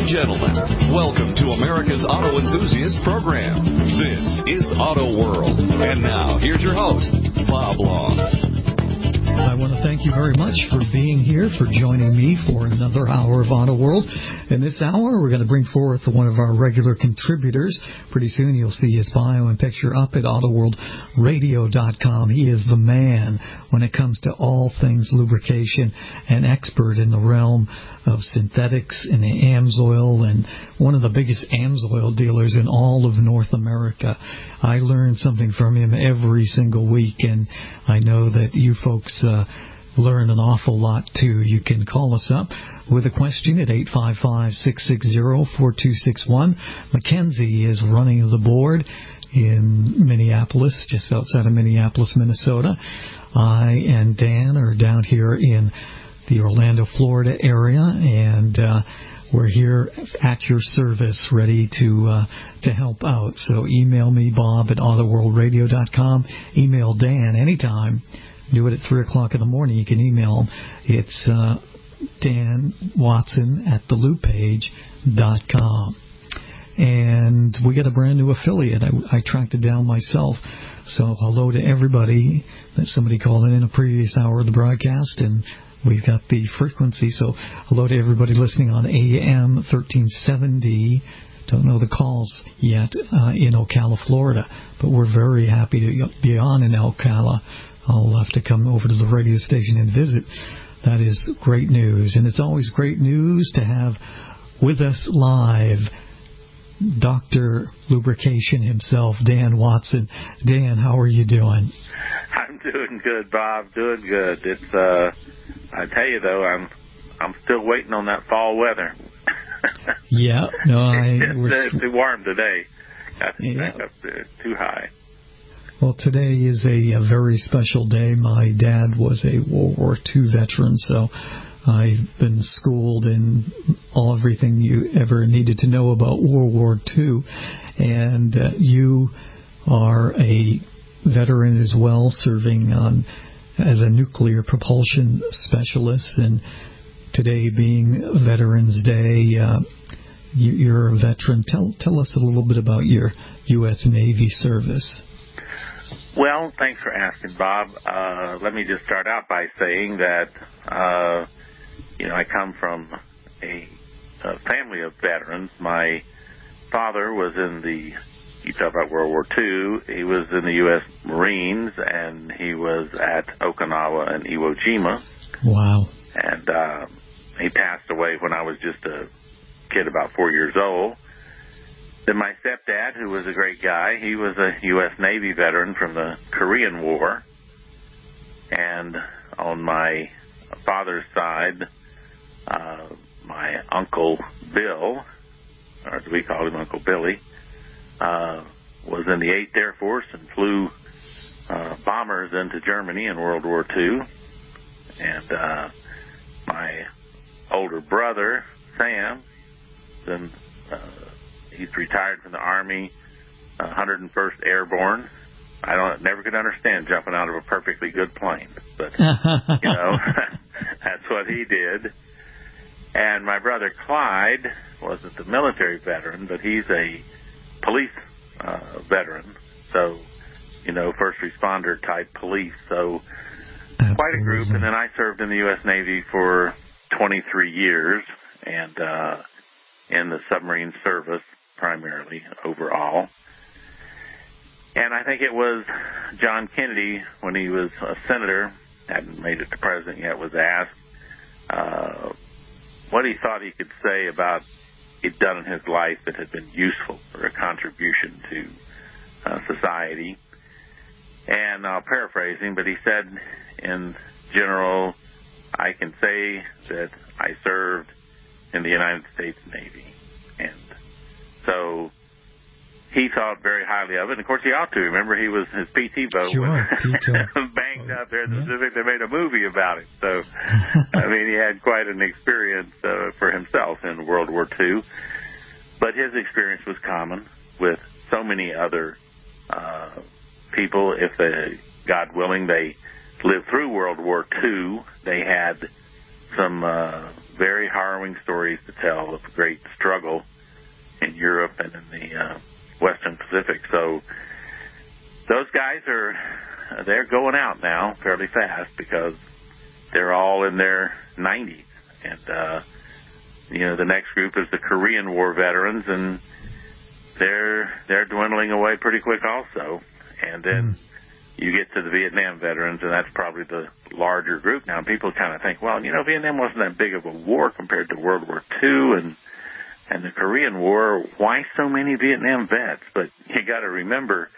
gentlemen, welcome to America's Auto Enthusiast Program. This is Auto World. And now, here's your host, Bob Long. I want to thank you very much for being here, for joining me for another hour of Auto World. In this hour, we're going to bring forth one of our regular contributors. Pretty soon you'll see his bio and picture up at autoworldradio.com. He is the man when it comes to all things lubrication, an expert in the realm of synthetics and Amsoil, and one of the biggest Amsoil dealers in all of North America. I learn something from him every single week, and I know that you folks learn an awful lot too. You can call us up with a question at 855-660-4261. Mackenzie is running the board in Minneapolis, just outside of Minneapolis, Minnesota. I and Dan are down here in the Orlando, Florida area, and we're here at your service, ready to help out. So email me, Bob, at autoworldradio.com. Email Dan anytime. Do it at 3 o'clock in the morning. You can email him. It's Dan Watson at thelooppage.com. And we got a brand new affiliate. I tracked it down myself. So hello to everybody. Somebody called in a previous hour of the broadcast, and we've got the frequency. So hello to everybody listening on AM 1370. Don't know the calls yet in Ocala, Florida, but we're very happy to be on in Ocala. I'll have to come over to the radio station and visit. That is great news. And it's always great news to have with us live Dr. Lubrication himself, Dan Watson. Dan, how are you doing? I'm doing good, Bob. Doing good. It's I tell you though, I'm still waiting on that fall weather. Yeah, no, it's too warm today. Got back up too high. Well, today is a very special day. My dad was a World War II veteran, so I've been schooled in everything you ever needed to know about World War II. And you are a veteran as well, serving as a nuclear propulsion specialist. And today being Veterans Day, you're a veteran. Tell us a little bit about your U.S. Navy service. Well, thanks for asking, Bob. Let me just start out by saying that, I come from a family of veterans. My father was you talk about World War II, he was in the U.S. Marines, and he was at Okinawa and Iwo Jima. Wow. And he passed away when I was just a kid, about 4 years old. Then my stepdad, who was a great guy, he was a U.S. Navy veteran from the Korean War. And on my father's side, my Uncle Bill, or as we called him, Uncle Billy, was in the 8th Air Force and flew bombers into Germany in World War II. And my older brother, Sam, then he's retired from the Army, 101st Airborne. Never could understand jumping out of a perfectly good plane, but that's what he did. And my brother Clyde wasn't the military veteran, but he's a police veteran, so first responder type police. So Absolutely. Quite a group. And then I served in the U.S. Navy for 23 years, and in the submarine service primarily overall. And I think it was John Kennedy, when he was a senator, hadn't made it to president yet, was asked what he thought he could say about he'd done in his life that had been useful or a contribution to society. And I'll paraphrase him, but he said, in general, I can say that I served in the United States Navy. And so he thought very highly of it. And of course, he ought to. Remember, his PT boat was banged up there in the Pacific. They made a movie about it. So, he had quite an experience for himself in World War II. But his experience was common with so many other people. If God willing, they lived through World War II, they had some very harrowing stories to tell of great struggle in Europe and in the Western Pacific. So those guys they're going out now fairly fast because they're all in their 90s. And, the next group is the Korean War veterans, and they're dwindling away pretty quick also. And then you get to the Vietnam veterans, and that's probably the larger group now. People kind of think, well, Vietnam wasn't that big of a war compared to World War II and the Korean War. Why so many Vietnam vets? But you got to remember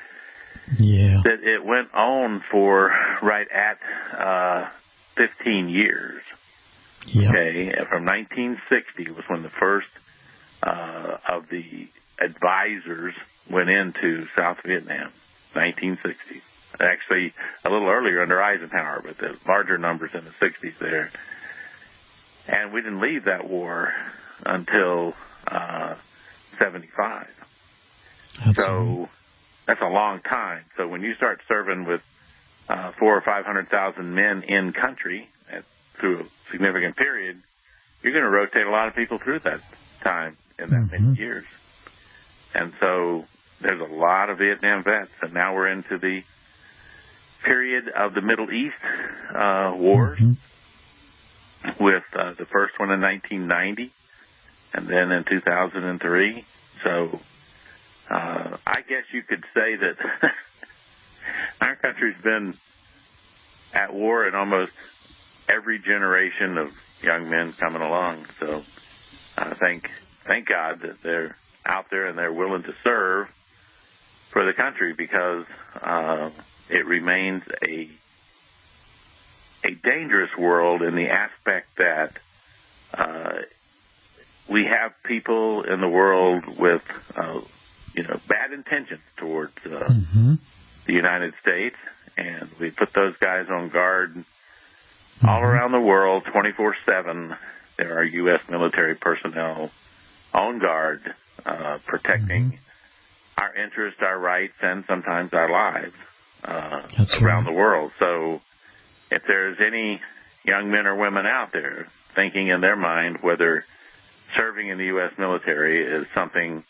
that it went on for right at 15 years. Yep. Okay, from 1960 was when the first of the advisors went into South Vietnam. 1960. Actually, a little earlier under Eisenhower, but the larger numbers in the 60s there. And we didn't leave that war until 75. So that's a long time. So when you start serving with 400,000 or 500,000 men in country through a significant period, you're going to rotate a lot of people through that time in that many years. And so there's a lot of Vietnam vets, and now we're into the period of the Middle East wars, with the first one in 1990, and then in 2003. So I guess you could say that our country's been at war in almost every generation of young men coming along. So thank God that they're out there and they're willing to serve for the country, because it remains a dangerous world in the aspect that we have people in the world with bad intentions towards the United States, and we put those guys on guard all around the world 24/7. There are U.S. military personnel on guard protecting our interests, our rights, and sometimes our lives around the world. So if there's any young men or women out there thinking in their mind whether serving in the U.S. military is something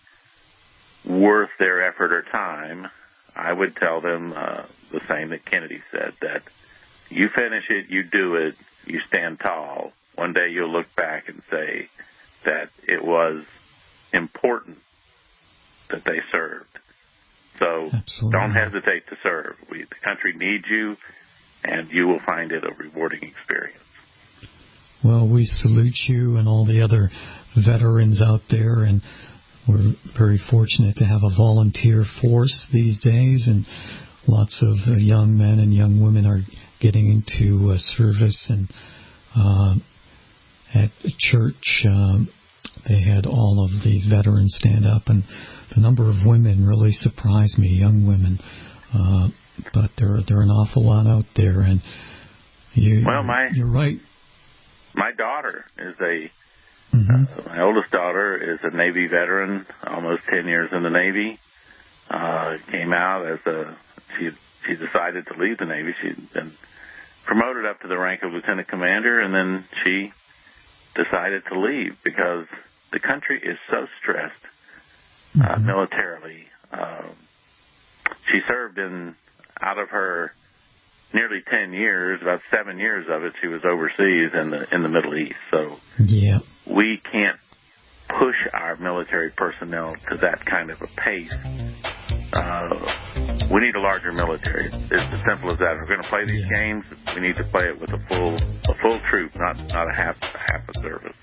worth their effort or time, I would tell them the same that Kennedy said, that you finish it, you do it, you stand tall. One day you'll look back and say that it was important that they served. So don't hesitate to serve. The country needs you, and you will find it a rewarding experience. Well, we salute you and all the other veterans out there, and we're very fortunate to have a volunteer force these days, and lots of young men and young women are getting into service. And at church, they had all of the veterans stand up, and the number of women really surprised me, young women. But there are an awful lot out there, and you're right. My daughter is my oldest daughter is a Navy veteran, almost 10 years in the Navy. Came out as she decided to leave the Navy. She'd been promoted up to the rank of lieutenant commander, and then she decided to leave because the country is so stressed militarily. She served out of her nearly 10 years, about 7 years of it, she was overseas in the Middle East. So we can't push our military personnel to that kind of a pace. We need a larger military. It's as simple as that. If we're going to play these games, we need to play it with a full troop, not a half a service.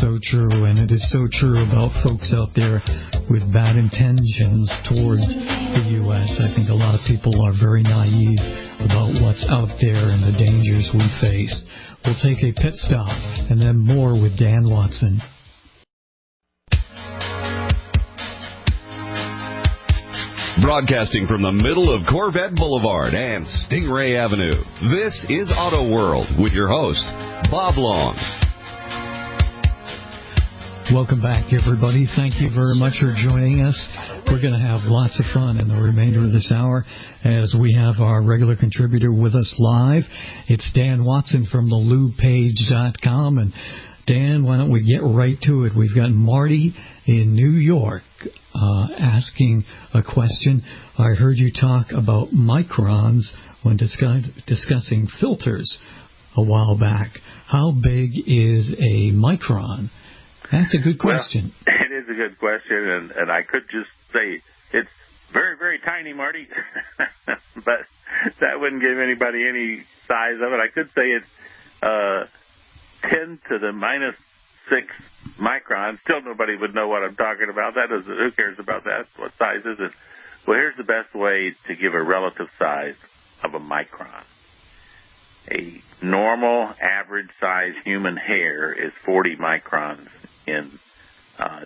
So true, and it is so true about folks out there with bad intentions towards the U.S. I think a lot of people are very naive about what's out there and the dangers we face. We'll take a pit stop and then more with Dan Watson. Broadcasting from the middle of Corvette Boulevard and Stingray Avenue, this is Auto World with your host, Bob Long. Welcome back, everybody. Thank you very much for joining us. We're going to have lots of fun in the remainder of this hour as we have our regular contributor with us live. It's Dan Watson from thelubepage.com. And Dan, why don't we get right to it? We've got Marty in New York asking a question. I heard you talk about microns when discussing filters a while back. How big is a micron? That's a good question. Well, it is a good question, and I could just say it's very, very tiny, Marty, but that wouldn't give anybody any size of it. I could say it's 10 to the minus 6 microns. Still nobody would know what I'm talking about. Who cares about that? What size is it? Well, here's the best way to give a relative size of a micron. A normal, average-size human hair is 40 microns in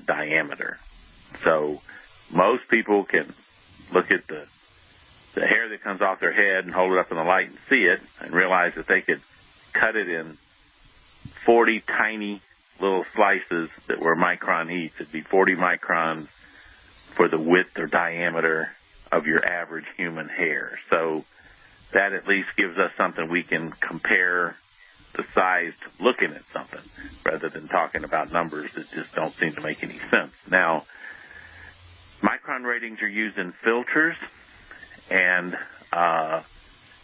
diameter. So most people can look at the hair that comes off their head and hold it up in the light and see it and realize that they could cut it in 40 tiny little slices that were micron each. It'd be 40 microns for the width or diameter of your average human hair. So that at least gives us something we can compare the size to looking at something rather than talking about numbers that just don't seem to make any sense. Now, micron ratings are used in filters, and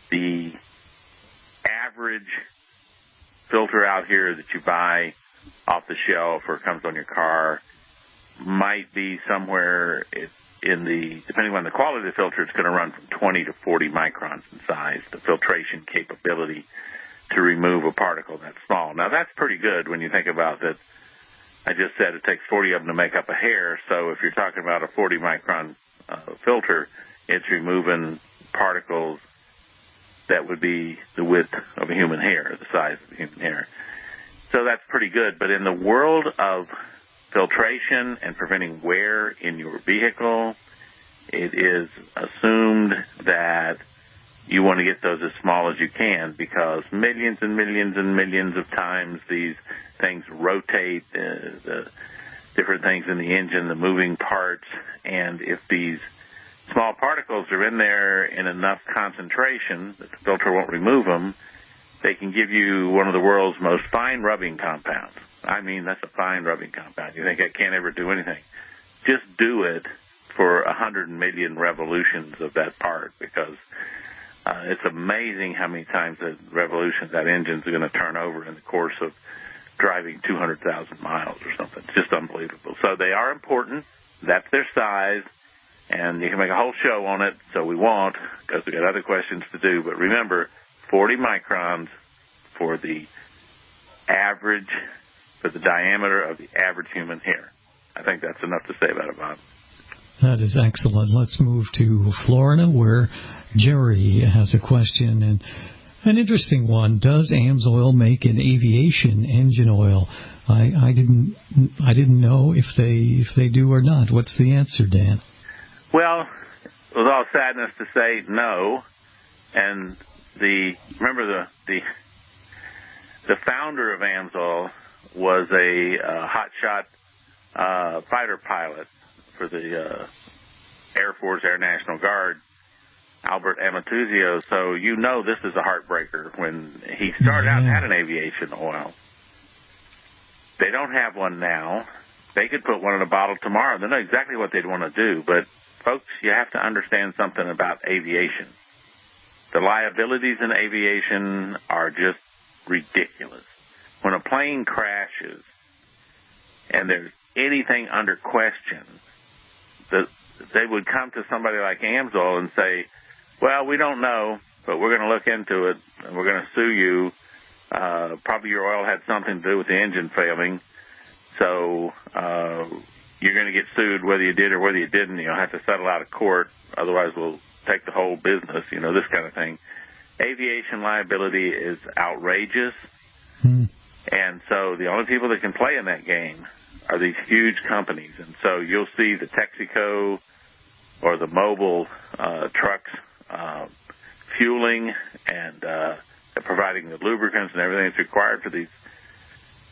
the average filter out here that you buy off the shelf or comes on your car might be somewhere depending on the quality of the filter, it's going to run from 20 to 40 microns in size, the filtration capability to remove a particle that small. Now, that's pretty good when you think about that. I just said it takes 40 of them to make up a hair, so if you're talking about a 40 micron filter, it's removing particles that would be the width of a human hair, the size of a human hair. So that's pretty good. But in the world of filtration and preventing wear in your vehicle, it is assumed that you want to get those as small as you can because millions and millions and millions of times these things rotate, the different things in the engine, the moving parts, and if these small particles are in there in enough concentration that the filter won't remove them, they can give you one of the world's most fine rubbing compounds. I mean, that's a fine rubbing compound. You think it can't ever do anything. Just do it for 100 million revolutions of that part because it's amazing how many times that revolutions that engine's going to turn over in the course of driving 200,000 miles or something. It's just unbelievable. So they are important. That's their size. And you can make a whole show on it, so we won't because we got other questions to do. But remember, 40 microns for the average, for the diameter of the average human hair. I think that's enough to say about it, Bob. That is excellent. Let's move to Florida, where Jerry has a question, and an interesting one. Does Amsoil make an aviation engine oil? I didn't know if they do or not. What's the answer, Dan? Well, with all sadness to say, no. And remember the founder of Amsoil was a hotshot fighter pilot for the Air Force Air National Guard, Albert Amatuzio. So you know this is a heartbreaker. When he started out and had an aviation oil, they don't have one now. They could put one in a bottle tomorrow. They know exactly what they'd want to do. But, folks, you have to understand something about aviation. The liabilities in aviation are just ridiculous. When a plane crashes and there's anything under question, they would come to somebody like Amsoil and say, well, we don't know, but we're going to look into it, and we're going to sue you. Probably your oil had something to do with the engine failing, so you're going to get sued whether you did or whether you didn't. You'll have to settle out of court, otherwise we'll take the whole business, this kind of thing. Aviation liability is outrageous, and so the only people that can play in that game are these huge companies. And so you'll see the Texaco or the mobile trucks fueling and providing the lubricants and everything that's required for these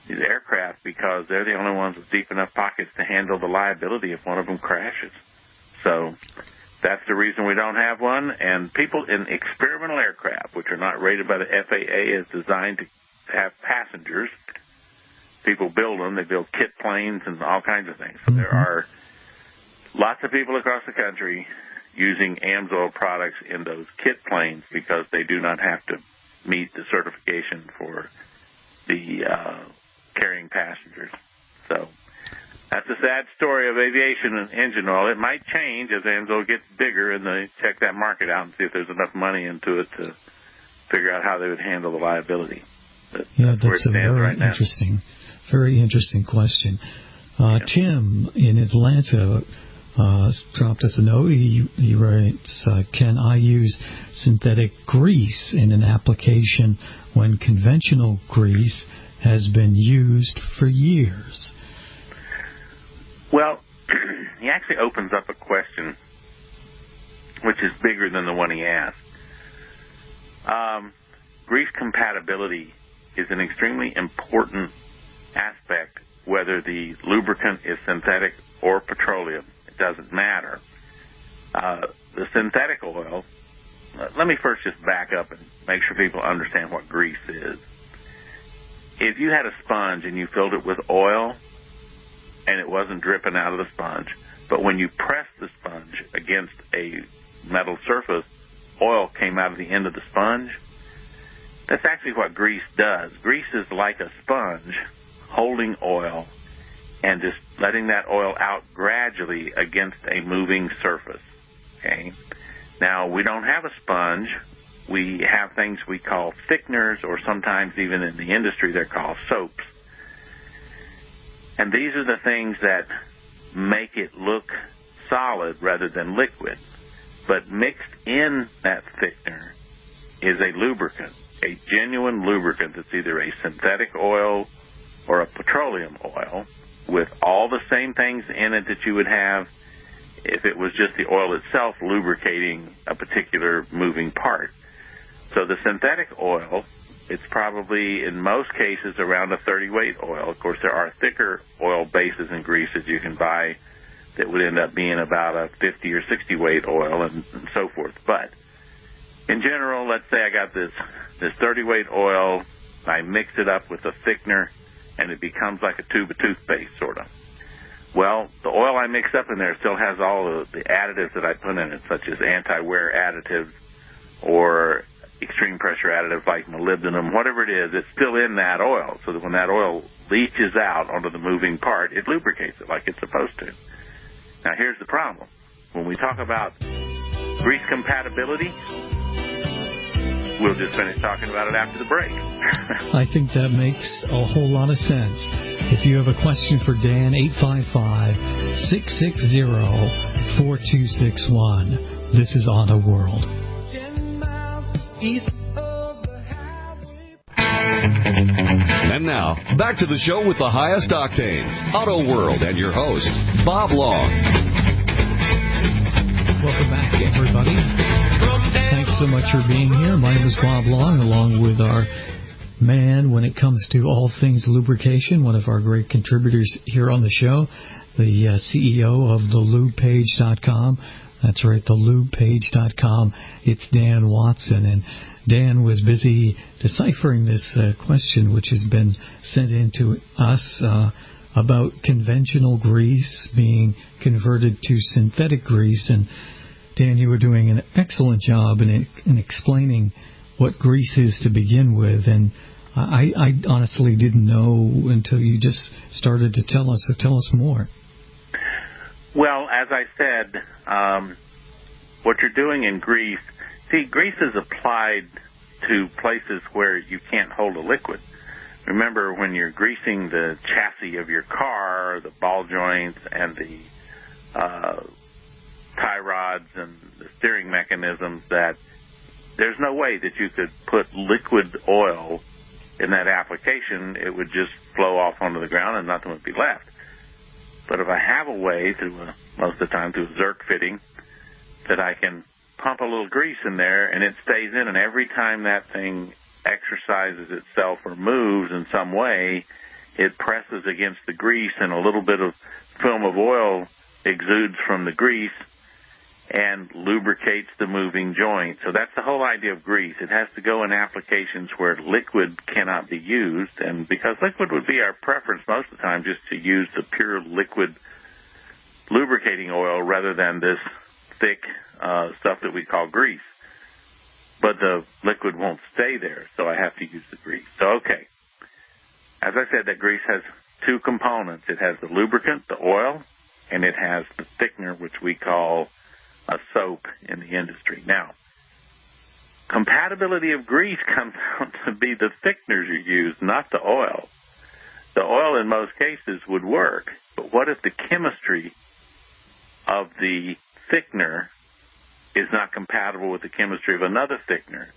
these aircraft because they're the only ones with deep enough pockets to handle the liability if one of them crashes. So that's the reason we don't have one. And people in experimental aircraft, which are not rated by the FAA as designed to have passengers, people build them. They build kit planes and all kinds of things. So there are lots of people across the country using Amsoil products in those kit planes because they do not have to meet the certification for the carrying passengers. So that's a sad story of aviation and engine oil. It might change as Amsoil gets bigger and they check that market out and see if there's enough money into it to figure out how they would handle the liability. That's a very interesting question. Tim in Atlanta dropped us a note. He writes, can I use synthetic grease in an application when conventional grease has been used for years? Well, he actually opens up a question which is bigger than the one he asked. Grease compatibility is an extremely important aspect, whether the lubricant is synthetic or petroleum. It doesn't matter. The synthetic oil, let me first just back up and make sure people understand what grease is. If you had a sponge and you filled it with oil and it wasn't dripping out of the sponge, but when you pressed the sponge against a metal surface, oil came out of the end of the sponge, that's actually what grease does. Grease is like a sponge holding oil and just letting that oil out gradually against a moving surface. Okay? Now, we don't have a sponge. We have things we call thickeners, or sometimes even in the industry they're called soaps. And these are the things that make it look solid rather than liquid. But mixed in that thickener is a lubricant, a genuine lubricant that's either a synthetic oil or a petroleum oil with all the same things in it that you would have if it was just the oil itself lubricating a particular moving part. So the synthetic oil, it's probably in most cases around a 30-weight oil. Of course, there are thicker oil bases and greases you can buy that would end up being about a 50 or 60-weight oil and so forth. But in general, let's say I got this 30-weight oil, I mix it up with a thickener, and it becomes like a tube of toothpaste, sort of. Well, the oil I mix up in there still has all of the additives that I put in it, such as anti-wear additives or extreme pressure additives like molybdenum, whatever it is, it's still in that oil, so that when that oil leaches out onto the moving part, it lubricates it like it's supposed to. Now, here's the problem. When we talk about grease compatibility, we'll just finish talking about it after the break. I think that makes a whole lot of sense. If you have a question for Dan, 855-660-4261. This is Auto World. 10 miles east of the highway. And now, back to the show with the highest octane, Auto World, and your host, Bob Long. Welcome back, everybody. Thanks so much for being here. My name is Bob Long, along with our man when it comes to all things lubrication, one of our great contributors here on the show, the CEO of thelubepage.com. That's right, thelubepage.com. It's Dan Watson, and Dan was busy deciphering this question which has been sent in to us about conventional grease being converted to synthetic grease. And Dan, you were doing an excellent job in explaining what grease is to begin with, and I honestly didn't know until you just started to tell us, so tell us more. Well, as I said, what you're doing in grease, see, grease is applied to places where you can't hold a liquid. Remember, when you're greasing the chassis of your car, the ball joints and the tie rods and the steering mechanisms, that there's no way that you could put liquid oil in that application. It would just flow off onto the ground and nothing would be left. But if I have a way, most of the time through a Zerk fitting, that I can pump a little grease in there and it stays in, and every time that thing exercises itself or moves in some way, it presses against the grease, and a little bit of film of oil exudes from the grease and lubricates the moving joint. So that's the whole idea of grease. It has to go in applications where liquid cannot be used, and because liquid would be our preference most of the time, just to use the pure liquid lubricating oil rather than this thick stuff that we call grease. But the liquid won't stay there, so I have to use the grease. So, okay. As I said, that grease has two components. It has the lubricant, the oil, and it has the thickener, which we call a soap in the industry. Now, compatibility of grease comes out to be the thickeners you use, not the oil. The oil in most cases would work, but what if the chemistry of the thickener is not compatible with the chemistry of another thickener?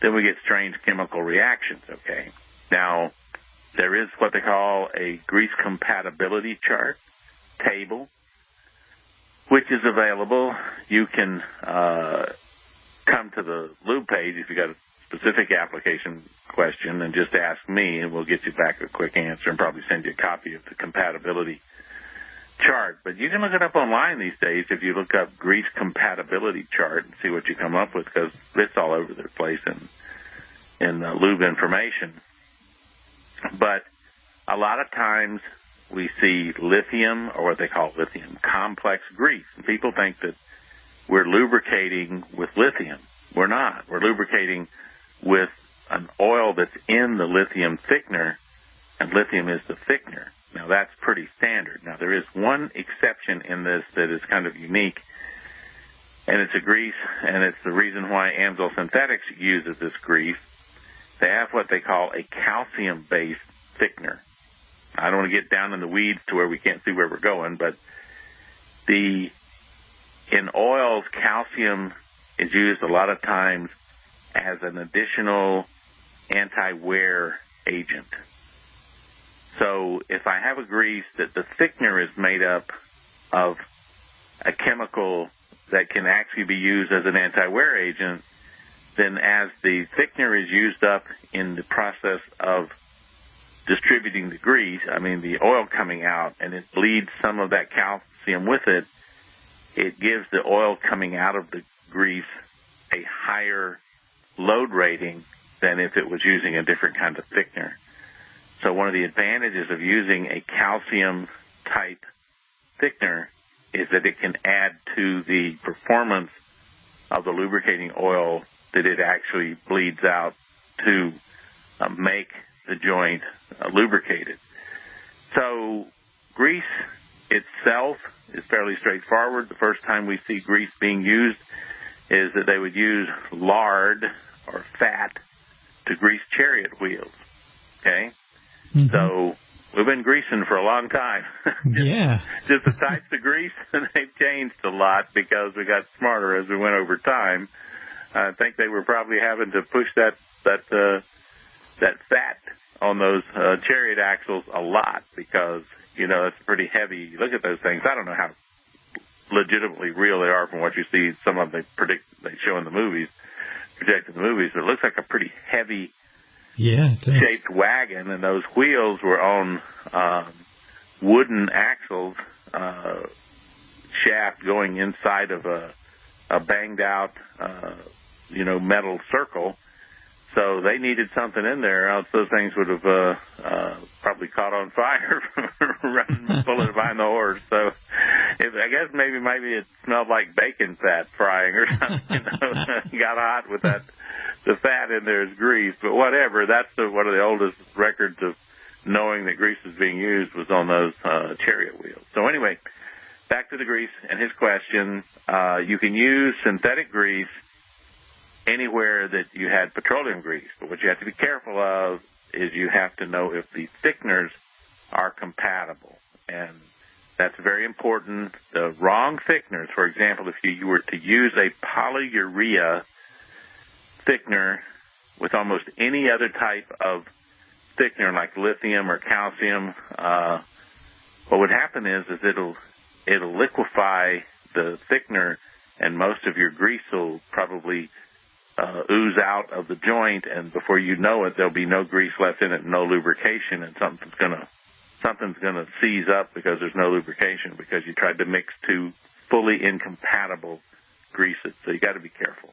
Then we get strange chemical reactions, okay? Now, there is what they call a grease compatibility chart table, which is available. You can come to the lube page if you got a specific application question and just ask me, and we'll get you back a quick answer and probably send you a copy of the compatibility chart. But you can look it up online these days if you look up grease compatibility chart and see what you come up with, because it's all over the place in lube information. But a lot of times we see lithium, or what they call lithium complex grease. And people think that we're lubricating with lithium. We're not. We're lubricating with an oil that's in the lithium thickener, and lithium is the thickener. Now, that's pretty standard. Now, there is one exception in this that is kind of unique, and it's a grease, and it's the reason why Amsoil Synthetics uses this grease. They have what they call a calcium-based thickener. I don't want to get down in the weeds to where we can't see where we're going, but in oils, calcium is used a lot of times as an additional anti-wear agent. So if I have a grease that the thickener is made up of a chemical that can actually be used as an anti-wear agent, then as the thickener is used up in the process of distributing the grease, the oil coming out, and it bleeds some of that calcium with it, it gives the oil coming out of the grease a higher load rating than if it was using a different kind of thickener. So one of the advantages of using a calcium-type thickener is that it can add to the performance of the lubricating oil that it actually bleeds out to make the joint lubricated. So grease itself is fairly straightforward. The first time we see grease being used is that they would use lard or fat to grease chariot wheels. Okay? Mm-hmm. So we've been greasing for a long time. Just the types of grease, they've changed a lot because we got smarter as we went over time. I think they were probably having to push that fat on those chariot axles a lot because, it's pretty heavy. You look at those things. I don't know how legitimately real they are from what you see. Some of them they show in the movies, project in the movies, but it looks like a pretty heavy shaped wagon, and those wheels were on wooden axles, shaft going inside of a banged out, metal circle. So they needed something in there, else those things would have probably caught on fire running pulling behind the horse. So I guess maybe it smelled like bacon fat frying or something. Got hot with the fat in there as grease. But whatever, that's one of the oldest records of knowing that grease is being used was on those chariot wheels. So anyway, back to the grease and his question. You can use synthetic grease anywhere that you had petroleum grease. But what you have to be careful of is you have to know if the thickeners are compatible. And that's very important. The wrong thickeners, for example, if you were to use a polyurea thickener with almost any other type of thickener like lithium or calcium, what would happen is it'll liquefy the thickener, and most of your grease will probably ooze out of the joint, and before you know it, there'll be no grease left in it, no lubrication, and something's gonna seize up because there's no lubrication because you tried to mix two fully incompatible greases. So you got to be careful.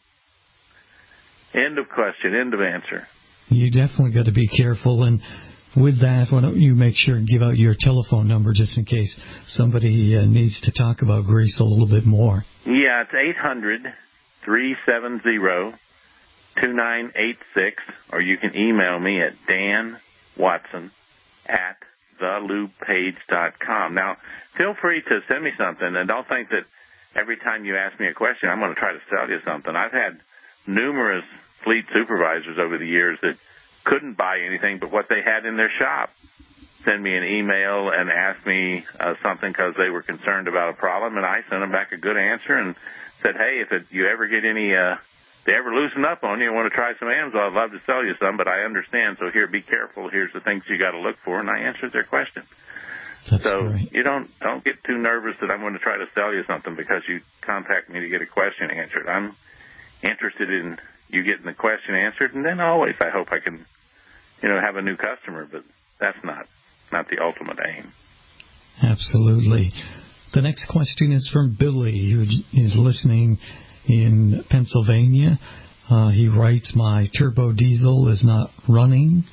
End of question. End of answer. You definitely got to be careful, and with that, why don't you make sure and give out your telephone number just in case somebody needs to talk about grease a little bit more. Yeah, it's 800-370-2986, or you can email me at danwatson@thelubepage.com. Now, feel free to send me something, and don't think that every time you ask me a question, I'm going to try to sell you something. I've had numerous fleet supervisors over the years that couldn't buy anything but what they had in their shop. Send me an email and ask me something because they were concerned about a problem, and I sent them back a good answer and said, hey, if you ever get any, they ever loosen up on you and want to try some Amsoil, I'd love to sell you some, but I understand, so here, be careful. Here's the things you got to look for, and I answered their question. So right. You don't get too nervous that I'm going to try to sell you something because you contact me to get a question answered. I'm interested in you getting the question answered, and then always I hope I can, have a new customer, but that's not the ultimate aim. Absolutely. The next question is from Billy, who is listening in Pennsylvania. He writes, my turbo diesel is not running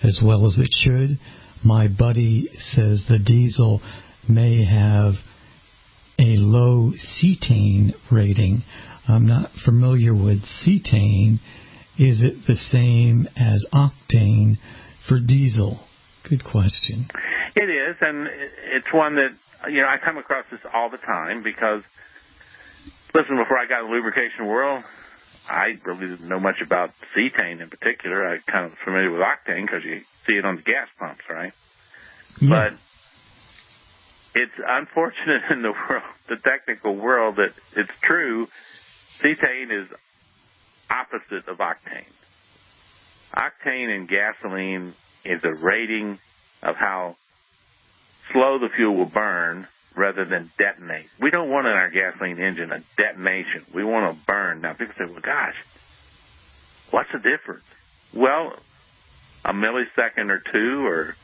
as well as it should. My buddy says the diesel may have a low cetane rating. I'm not familiar with cetane. Is it the same as octane for diesel? Good question. It is, and it's one that, I come across this all the time because, listen, before I got in the lubrication world, I really didn't know much about cetane in particular. I kind of familiar with octane because you see it on the gas pumps, right? Yeah. But it's unfortunate in the world, the technical world, that it's true. Cetane is opposite of octane. Octane in gasoline is a rating of how slow the fuel will burn rather than detonate. We don't want in our gasoline engine a detonation. We want to burn. Now, people say, well, gosh, what's the difference? Well, a millisecond or two or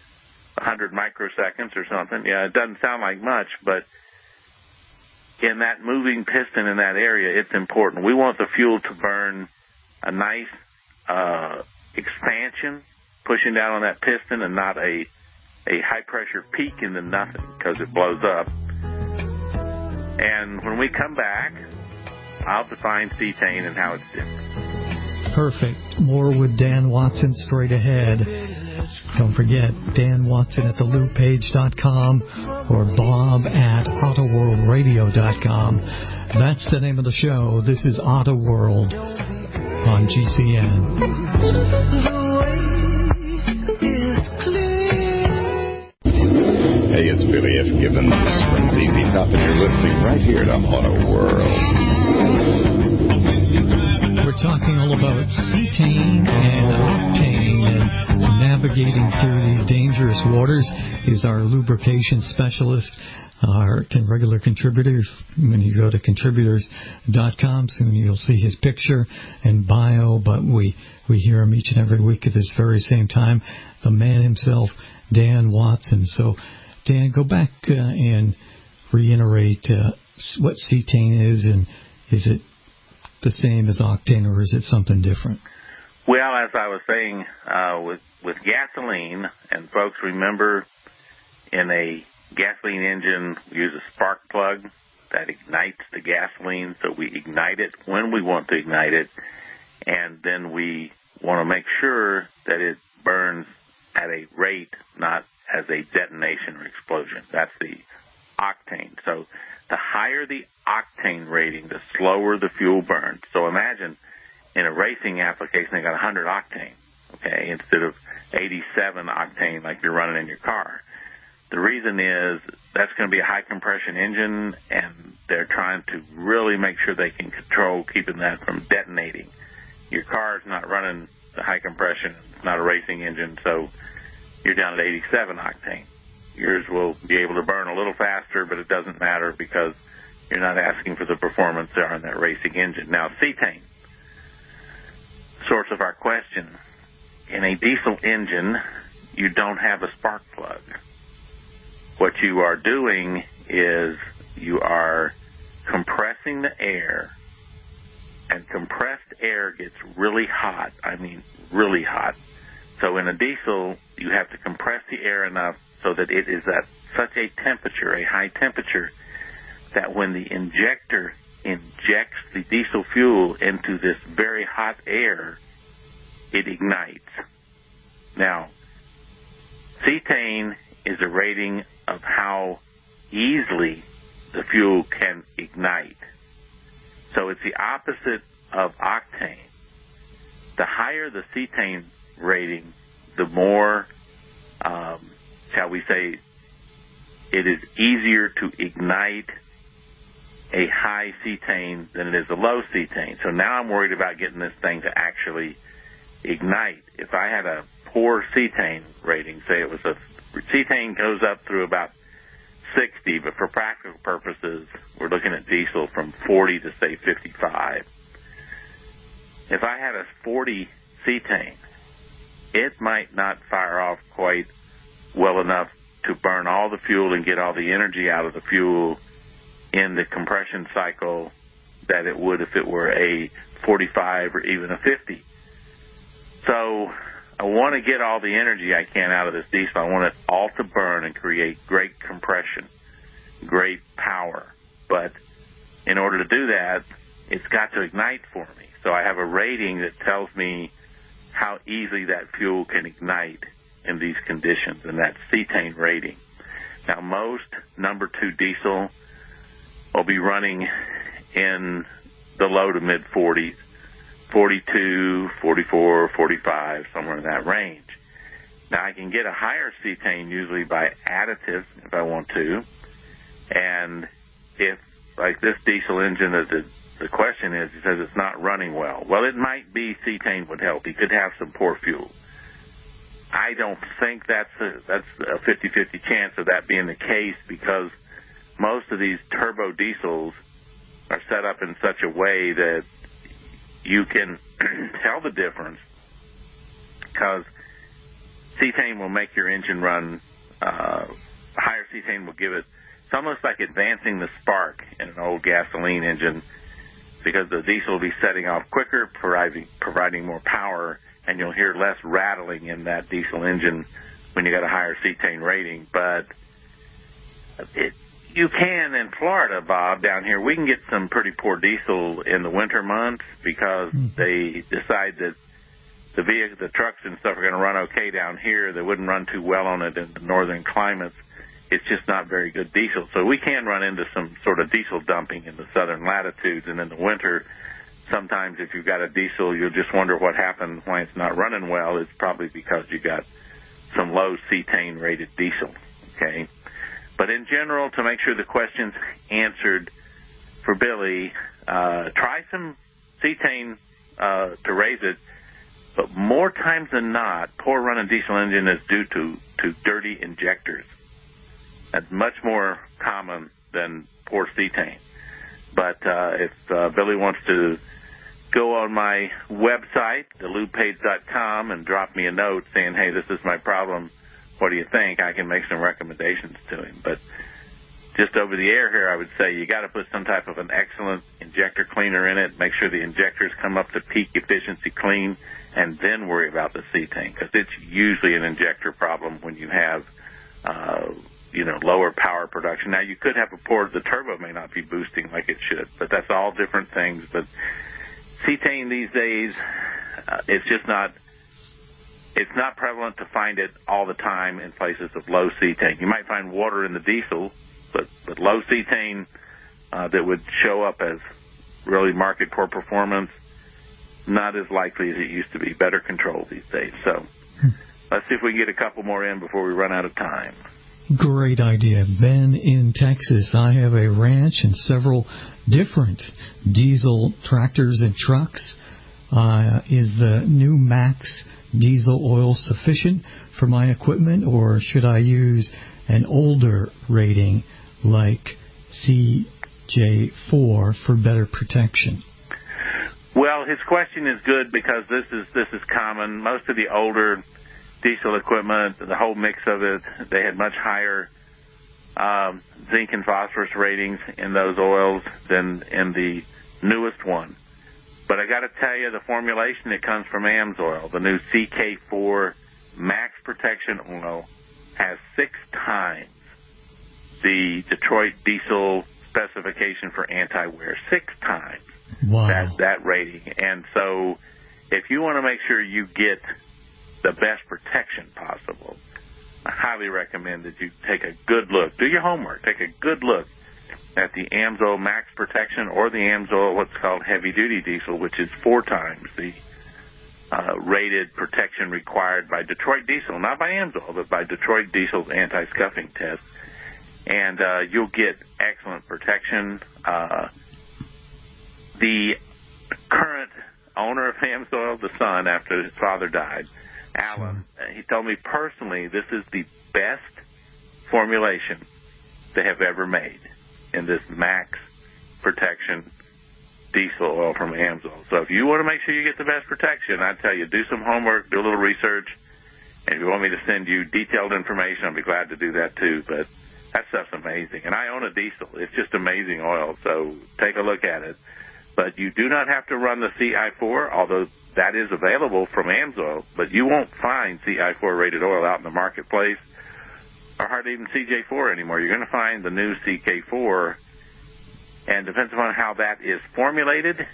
100 microseconds or something. Yeah, it doesn't sound like much, but in that moving piston in that area, it's important. We want the fuel to burn a nice expansion, pushing down on that piston, and not a high-pressure peak into nothing because it blows up. And when we come back, I'll define cetane and how it's different. Perfect. More with Dan Watson straight ahead. Don't forget, Dan Watson at thelubepage.com or bob@autoworldradio.com. That's the name of the show. This is Auto World on GCN. Hey, it's Billy F. Gibbons from ZZ Top, and you're listening right here to Auto World. We're talking all about cetane and octane, and navigating through these dangerous waters is our lubrication specialist, our regular contributor. When you go to contributors.com, soon you'll see his picture and bio, but we hear him each and every week at this very same time, the man himself, Dan Watson. So, Dan, go back and reiterate what cetane is, and is it the same as octane, or is it something different? Well, as I was saying, with gasoline, and folks remember in a gasoline engine, we use a spark plug that ignites the gasoline, so we ignite it when we want to ignite it, and then we want to make sure that it burns at a rate, not as a detonation or explosion. That's the octane. So the higher the octane rating, the slower the fuel burns. So imagine in a racing application, they got 100 octane, okay, instead of 87 octane like you're running in your car. The reason is that's going to be a high compression engine, and they're trying to really make sure they can control keeping that from detonating. Your car's not running the high compression. It's not a racing engine, so you're down at 87 octane. Yours will be able to burn a little faster, but it doesn't matter because you're not asking for the performance there on that racing engine. Now, cetane. source of our question. In a diesel engine, you don't have a spark plug. What you are doing is you are compressing the air, and compressed air gets really hot. I mean, really hot. So in a diesel, you have to compress the air enough so that it is at such a temperature, a high temperature, that when the injector injects the diesel fuel into this very hot air, it ignites. Now, cetane is a rating of how easily the fuel can ignite. So it's the opposite of octane. The higher the cetane rating, the more, shall we say, it is easier to ignite a high cetane than it is a low cetane. So now I'm worried about getting this thing to actually ignite. If I had a poor cetane rating, say it was cetane goes up through about 60, but for practical purposes, we're looking at diesel from 40 to, say, 55. If I had a 40 cetane, it might not fire off quite well enough to burn all the fuel and get all the energy out of the fuel in the compression cycle that it would if it were a 45 or even a 50. So I want to get all the energy I can out of this diesel. I want it all to burn and create great compression, great power. But in order to do that, it's got to ignite for me. So I have a rating that tells me how easily that fuel can ignite in these conditions, and that's cetane rating. Now, most number 2 diesel will be running in the low to mid-40s, 42, 44, 45, somewhere in that range. Now, I can get a higher cetane usually by additive if I want to, and if, like this diesel engine, the question is, it says it's not running well. Well, it might be cetane would help. You could have some poor fuel. I don't think that's a 50-50 chance of that being the case, because most of these turbo diesels are set up in such a way that you can tell the difference, because cetane will make your engine run, higher cetane will give it, it's almost like advancing the spark in an old gasoline engine, because the diesel will be setting off quicker, providing more power, and you'll hear less rattling in that diesel engine when you got a higher cetane rating. But you can in Florida, Bob, down here, we can get some pretty poor diesel in the winter months because they decide that the trucks and stuff are going to run okay down here. They wouldn't run too well on it in the northern climates. It's just not very good diesel. So we can run into some sort of diesel dumping in the southern latitudes. And in the winter, sometimes if you've got a diesel, you'll just wonder what happened, why it's not running well. It's probably because you got some low cetane rated diesel, okay? But in general, to make sure the question's answered for Billy, try some cetane to raise it. But more times than not, poor running diesel engine is due to dirty injectors. That's much more common than poor cetane. But if Billy wants to go on my website, thelubepage.com, and drop me a note saying, hey, this is my problem, what do you think? I can make some recommendations to him. But just over the air here, I would say you got to put some type of an excellent injector cleaner in it, make sure the injectors come up to peak efficiency clean, and then worry about the cetane, because it's usually an injector problem when you have lower power production. Now, you could have the turbo may not be boosting like it should, but that's all different things. But cetane these days, it's not prevalent to find it all the time in places of low cetane. You might find water in the diesel, but low cetane that would show up as really market poor performance, not as likely as it used to be. Better control these days. So let's see if we can get a couple more in before we run out of time. Great idea. Ben in Texas. I have a ranch and several different diesel tractors and trucks. Is the new Max diesel oil sufficient for my equipment, or should I use an older rating like CJ4 for better protection? Well, his question is good because this is common. Most of the older diesel equipment, the whole mix of it, they had much higher zinc and phosphorus ratings in those oils than in the newest one. But I got to tell you, the formulation that comes from Amsoil, the new CK4 Max Protection oil, has 6 times the Detroit diesel specification for anti-wear. 6 times. Wow. That rating. And so if you want to make sure you get the best protection possible, I highly recommend that you take a good look. Do your homework. Take a good look at the Amsoil Max Protection or the Amsoil what's called Heavy Duty Diesel, which is 4 times the rated protection required by Detroit Diesel, not by Amsoil, but by Detroit Diesel's anti-scuffing test. And you'll get excellent protection. The current owner of Amsoil, the son, after his father died, Alan, he told me personally this is the best formulation they have ever made in this Max Protection diesel oil from Amsoil. So if you want to make sure you get the best protection, I tell you, do some homework, do a little research, and if you want me to send you detailed information, I'll be glad to do that too. But that stuff's amazing. And I own a diesel. It's just amazing oil, so take a look at it. But you do not have to run the CI4, although that is available from Amsoil, but you won't find CI4 rated oil out in the marketplace, or hardly even CJ4 anymore. You're going to find the new CK4, and depends upon how that is formulated,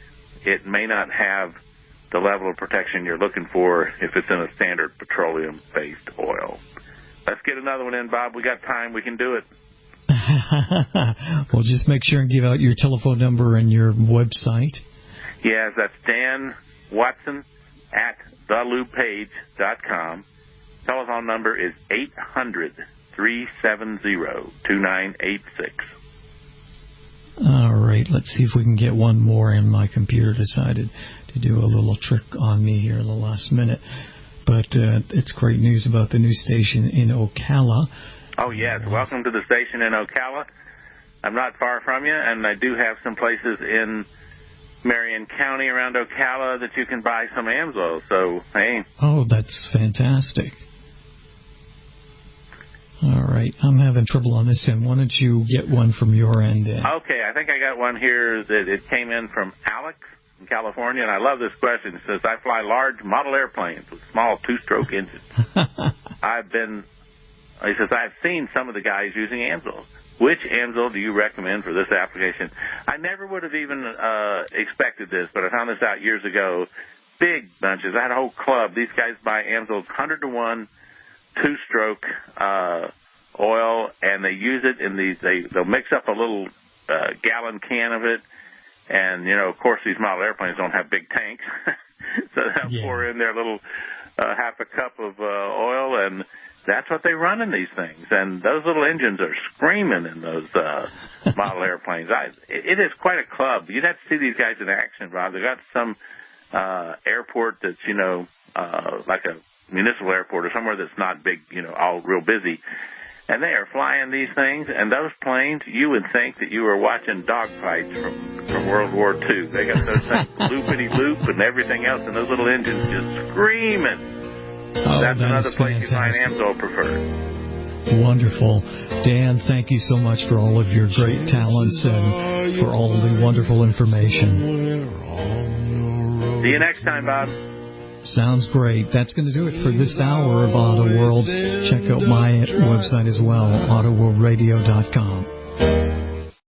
it may not have the level of protection you're looking for if it's in a standard petroleum-based oil. Let's get another one in, Bob. We got time. We can do it. Well, just make sure and give out your telephone number and your website. Yes, that's Dan Watson at thelubepage.com. Telephone number is 800-370-2986. All right, let's see if we can get one more, and my computer decided to do a little trick on me here in the last minute. But it's great news about the new station in Ocala. Oh, yes. Welcome to the station in Ocala. I'm not far from you, and I do have some places in Marion County around Ocala that you can buy some Amsoil. So, hey. Oh, that's fantastic. All right. I'm having trouble on this end. Why don't you get one from your end? Okay. I think I got one here that it came in from Alex in California, and I love this question. It says, I fly large model airplanes with small 2-stroke engines. He says, I've seen some of the guys using Amsoil. Which Amsoil do you recommend for this application? I never would have even expected this, but I found this out years ago. Big bunches. I had a whole club. These guys buy Amsoil's 100-to-1 2-stroke oil, and they use it in these. They'll mix up a little gallon can of it, and of course, these model airplanes don't have big tanks, so they'll pour in their little half a cup of oil, and that's what they run in these things. And those little engines are screaming in those model airplanes. It is quite a club. You'd have to see these guys in action, Bob. They got some airport that's like a municipal airport or somewhere that's not big, all real busy. And they are flying these things, and those planes, you would think that you were watching dogfights from World War II. They got those things loopity-loop and everything else, and those little engines just screaming. Oh, that's another place fantastic. you find Amsoil preferred. Wonderful. Dan, thank you so much for all of your great talents and for all the wonderful information. See you next time, Bob. Sounds great. That's going to do it for this hour of Auto World. Check out my website as well, autoworldradio.com.